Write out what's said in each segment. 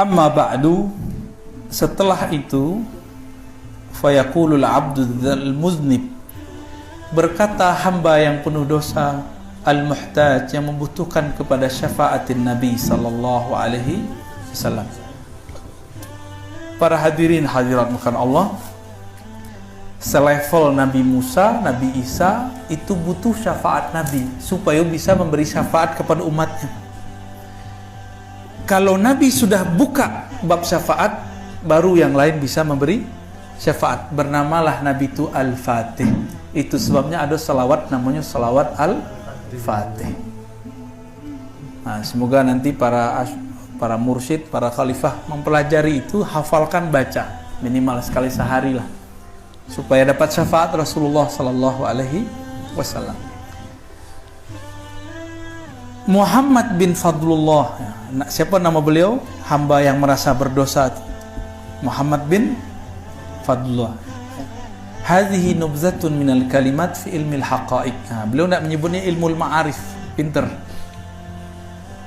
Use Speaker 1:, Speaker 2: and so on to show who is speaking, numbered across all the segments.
Speaker 1: Amma ba'du, setelah itu, fayaqulul abdu dzal muznib, berkata hamba yang penuh dosa, al-muhtaj, yang membutuhkan kepada syafaatin Nabi sallallahu alaihi wasallam. Para hadirin hadirat makan Allah, selevel Nabi Musa, Nabi Isa itu butuh syafaat Nabi supaya bisa memberi syafaat kepada umatnya. Kalau Nabi sudah buka bab syafaat, baru yang lain bisa memberi syafaat. Bernamalah Nabi itu Al-Fatih. Itu sebabnya ada salawat namanya salawat Al-Fatih. Nah, semoga nanti para mursyid, para khalifah mempelajari itu, hafalkan, baca minimal sekali sehari lah, supaya dapat syafaat Rasulullah sallallahu alaihi wasallam. Muhammad bin Fadlullah, siapa nama beliau? Hamba yang merasa berdosa, Muhammad bin Fadlullah. Hadhihi nubzatun minal kalimat fi ilmil haqa'iq. Beliau tidak menyebutnya ilmu ma'arif, pinter.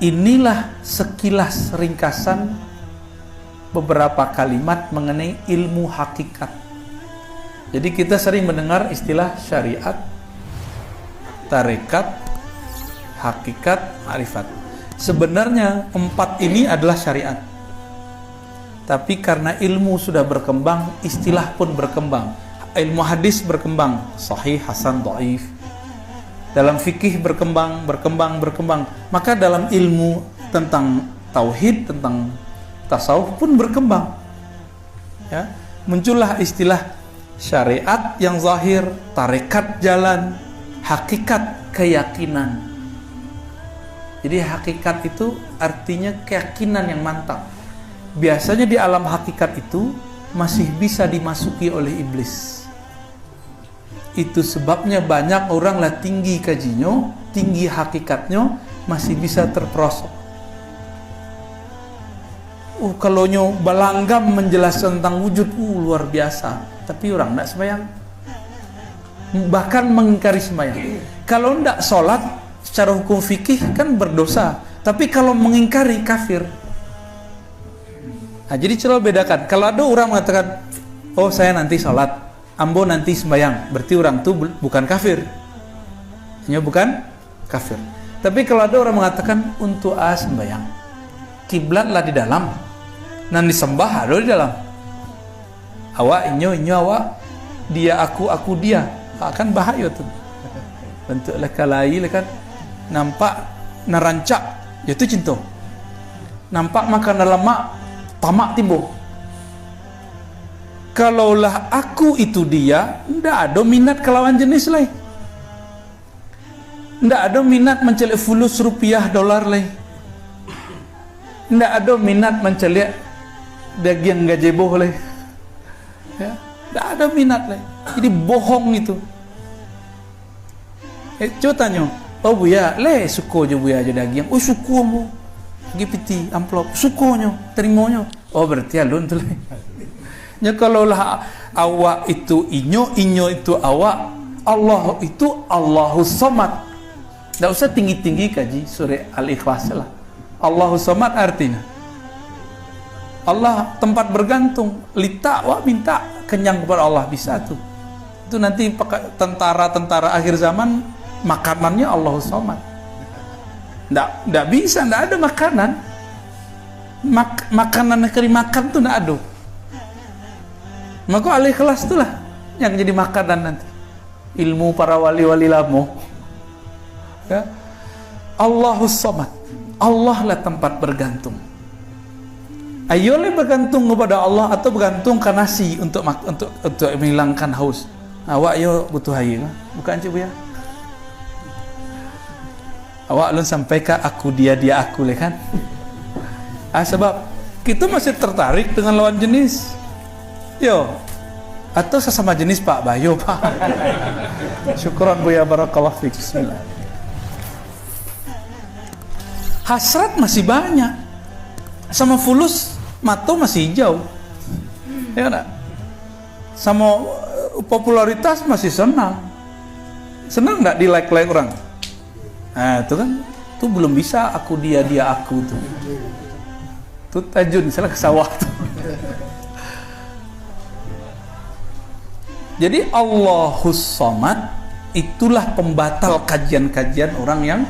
Speaker 1: Inilah sekilas ringkasan beberapa kalimat mengenai ilmu hakikat. Jadi kita sering mendengar istilah syariat, tarekat, hakikat, ma'rifat. Sebenarnya empat ini adalah syariat. Tapi karena ilmu sudah berkembang, istilah pun berkembang. Ilmu hadis berkembang, sahih, hasan, dhaif. Dalam fikih berkembang. Maka dalam ilmu tentang tauhid, tentang tasawuf pun berkembang. Ya, muncullah istilah syariat yang zahir, tarekat jalan, hakikat keyakinan. Jadi hakikat itu artinya keyakinan yang mantap. Biasanya di alam hakikat itu masih bisa dimasuki oleh iblis. Itu sebabnya banyak orang lah tinggi kajinya, tinggi hakikatnya, masih bisa terperosok. Kalau nyo balanggam menjelaskan tentang wujud, luar biasa. Tapi orang tidak sembahyang, bahkan mengingkari sembahyang. Kalau tidak sholat, secara hukum fikih kan berdosa. Tapi kalau mengingkari, kafir. Nah, jadi coba bedakan. Kalau ada orang mengatakan, oh saya nanti sholat, ambo nanti sembahyang, berarti orang itu bukan kafir. Hanya bukan kafir. Tapi kalau ada orang mengatakan untuk sembahyang, kiblatlah di dalam, nan disembah ada di dalam. Awak inyo awak, dia aku dia, akan bahaya tuh. Bentuk lekalai lekan, nampak narancak, jatuh cinta. Nampak makan dalam mak, tamak timbul. Kalaulah aku itu dia, ndak ada minat kelawan jenis lain. Ndak ada minat mencelik fulus rupiah dolar lain. Ndak ada minat mencelik daging gajebo lain. Ya, ndak ada minat lain. Jadi bohong itu. Coba tanya, oh buya, suko je buya je daging. Oh suko mu. Pergi piti amplop, sukonya, terimanya. Oh berarti alun tu lain. Ya kalaulah awak itu inyo itu awak, Allah itu Allahus Samad. Tak usah tinggi-tinggi kaji surah Al-Ikhlas lah. Allahus Samad artinya Allah tempat bergantung. Lita wak minta kenyang kepada Allah, bisa tuh. Itu nanti tentara akhir zaman makanannya Allahus Samad. Nggak bisa, nggak ada makanan. Makanan negeri makan tuh nggak ada. Maka Al-Ikhlas itulah yang jadi makanan nanti. Ilmu para wali-wali lama. Ya. Allahus Samad. Allah lah tempat bergantung. Ayolah bergantung kepada Allah atau bergantung ke nasi untuk menghilangkan haus. Awak yo butuh air, bukan cuba ya. Awak lun sampai ke aku dia aku le kan. Sebab kita masih tertarik dengan lawan jenis. Yo. Atau sesama jenis Pak Bayo Pak. Syukran Buya, barakallahu fiik. Bismillah. Hasrat masih banyak. Sama fulus mato masih hijau. Ya enggak? Sama popularitas masih senang. Senang enggak di like orang? Nah, itu kan, itu belum bisa aku dia aku tuh. Tut tajun, salah ke sawah tuh. Jadi Allahus Somad itulah pembatal kajian-kajian orang yang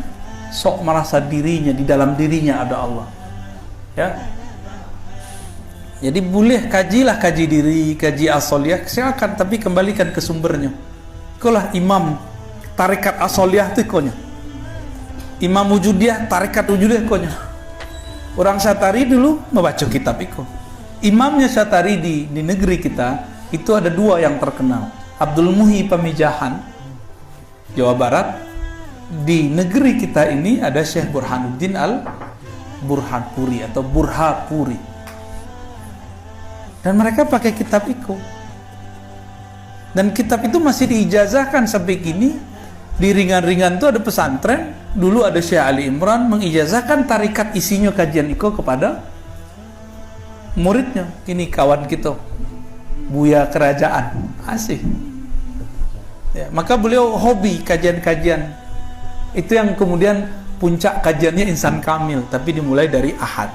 Speaker 1: sok merasa dirinya, di dalam dirinya ada Allah. Ya. Jadi boleh kaji diri, kaji asoliyah, silakan, tapi kembalikan ke sumbernya. Itulah imam tarekat asoliyah itu ikonya. Imam wujudiyah, tarekat wujudiyah ikonya. Orang Syatari dulu membaca kitab itu. Imamnya Syatari di negeri kita itu ada dua yang terkenal. Abdul Muhi Pamijahan, Jawa Barat. Di negeri kita ini ada Syekh Burhanuddin Al-Burhanpuri atau Burhapuri. Dan mereka pakai kitab itu. Dan kitab itu masih diijazahkan sampai kini. Di ringan-ringan itu ada pesantren. Dulu ada Syekh Ali Imran mengijazahkan tarikat isinya kajian itu kepada muridnya. Ini kawan kita, Buya Kerajaan. Asih. Ya, maka beliau hobi kajian-kajian. Itu yang kemudian puncak kajiannya Insan Kamil, tapi dimulai dari Ahad.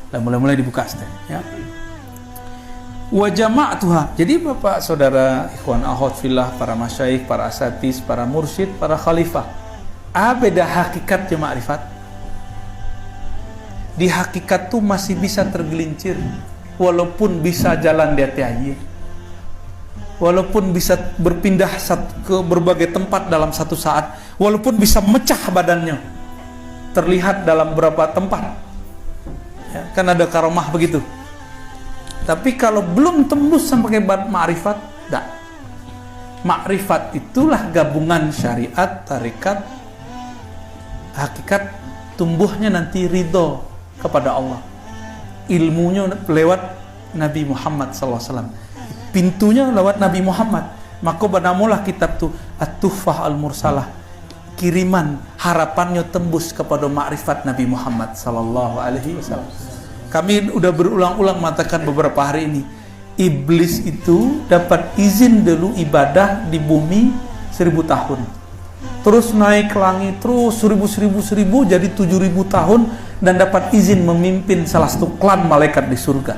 Speaker 1: Dan mulai-mulai dibuka ya. Wa jama'tuha. Jadi Bapak Saudara ikhwan akhwat fillah, para masyayikh, para asatiz, para mursyid, para khalifah, beda hakikatnya ma'rifat. Di hakikat tuh masih bisa tergelincir, walaupun bisa jalan di atas, walaupun bisa berpindah ke berbagai tempat dalam satu saat, walaupun bisa mecah badannya, terlihat dalam beberapa tempat. Ya, kan ada karomah begitu. Tapi kalau belum tembus sampai ke ma'rifat, enggak. Ma'rifat itulah gabungan syariat, tarekat, hakikat, tumbuhnya nanti ridho kepada Allah. Ilmunya lewat Nabi Muhammad SAW. Pintunya lewat Nabi Muhammad. Maka banamulah kitab tu At-Tuhfah Al-Mursalah. Kiriman harapannya tembus kepada makrifat Nabi Muhammad sallallahu alaihi wasallam. Kami udah berulang-ulang mengatakan beberapa hari ini, iblis itu dapat izin dulu ibadah di bumi 1000 tahun. Terus naik ke langit terus 1000 jadi 7000 tahun dan dapat izin memimpin salah satu klan malaikat di surga.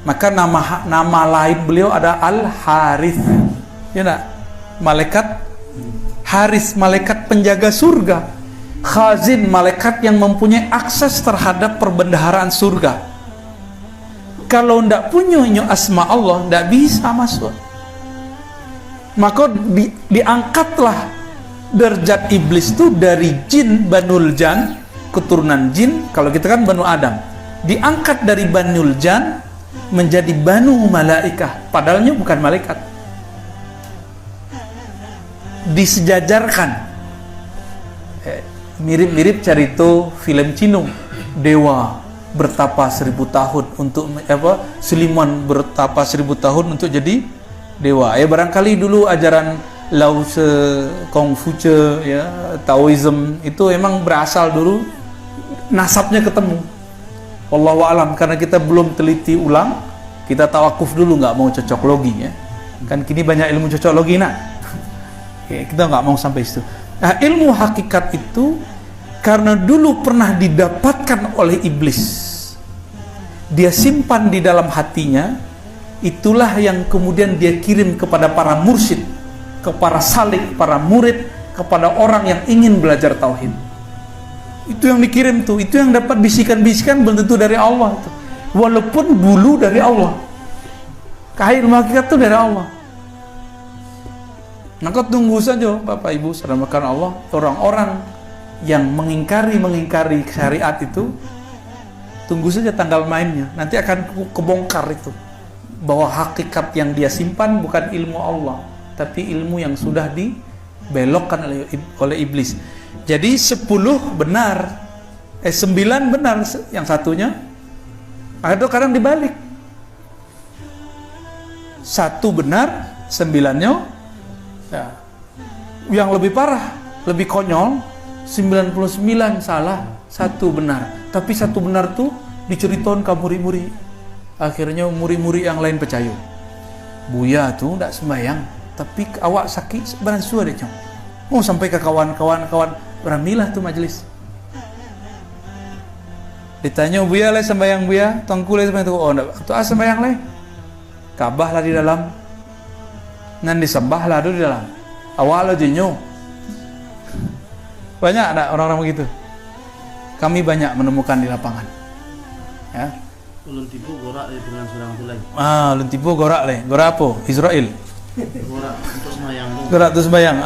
Speaker 1: Maka nama lain beliau ada Al-Harith. Ya enggak? Malaikat Haris, malaikat penjaga surga. Khazin, malaikat yang mempunyai akses terhadap perbendaharaan surga. Kalau tidak punya asma Allah, tidak bisa masuk. Maka diangkatlah derajat iblis itu dari jin Banul Jan, keturunan jin. Kalau kita kan Banu Adam, diangkat dari Banul Jan menjadi Banu Malaikah, padahalnya bukan malaikat. Disejajarkan, mirip-mirip cerita film Cino, dewa bertapa 1000 tahun untuk Siliman bertapa 1000 tahun untuk jadi dewa. Barangkali dulu ajaran Lao Tse, Kongfuce, ya, Taoism itu emang berasal dulu, nasabnya ketemu. Wallahu alam, karena kita belum teliti ulang, kita tawakuf dulu, nggak mau cocok logi ya. Kan kini banyak ilmu cocok logi nak. Kita nggak mau sampai situ. Nah, ilmu hakikat itu karena dulu pernah didapatkan oleh iblis, dia simpan di dalam hatinya. Itulah yang kemudian dia kirim kepada para mursyid, kepada salik, para murid, kepada orang yang ingin belajar tauhid. Itu yang dikirim tuh, itu yang dapat bisikan-bisikan belum tentu dari Allah itu. Walaupun dulu dari Allah. Ilmu hakikat itu dari Allah. Maka tunggu saja Bapak Ibu saudara Allah, orang-orang yang mengingkari syariat itu, tunggu saja tanggal mainnya. Nanti akan kebongkar itu, bahwa hakikat yang dia simpan bukan ilmu Allah, tapi ilmu yang sudah dibelokkan oleh iblis. Jadi 10 benar, 9 benar, yang satunya ada kadang dibalik. 1 benar, 9-nya ya, yang lebih parah, lebih konyol, 99 salah, 1 benar. Tapi 1 benar tuh diceritakan ke muri-muri. Akhirnya muri-muri yang lain percaya. Buya tuh tidak sembahyang, tapi awak sakit beransur deh cong. Mau sampai ke kawan-kawan, beramilah tuh majelis. Ditanya buya le sembayang buya, tongku le sembayang tu. Oh ndak, tu sembayang le. Kabah lah di dalam. Nan disembah lah di dalam. Awal jinyo. Banyak ada orang-orang begitu. Kami banyak menemukan di lapangan. Ya.
Speaker 2: Ulun tipu gorak dengan surang tulai.
Speaker 1: Ulun tipu gorak le. Gorak apa? Israel.
Speaker 2: Gorak untuk sembahyang.
Speaker 1: Gorak tu sembahyang.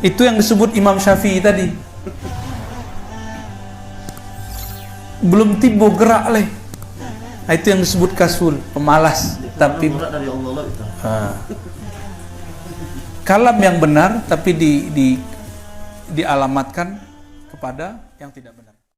Speaker 1: Itu yang disebut Imam Syafi'i tadi. Belum tibu gerak le. Itu yang disebut kasul, pemalas. Tapi
Speaker 2: dari Allah itu.
Speaker 1: Kalam yang benar tapi dialamatkan kepada yang tidak benar.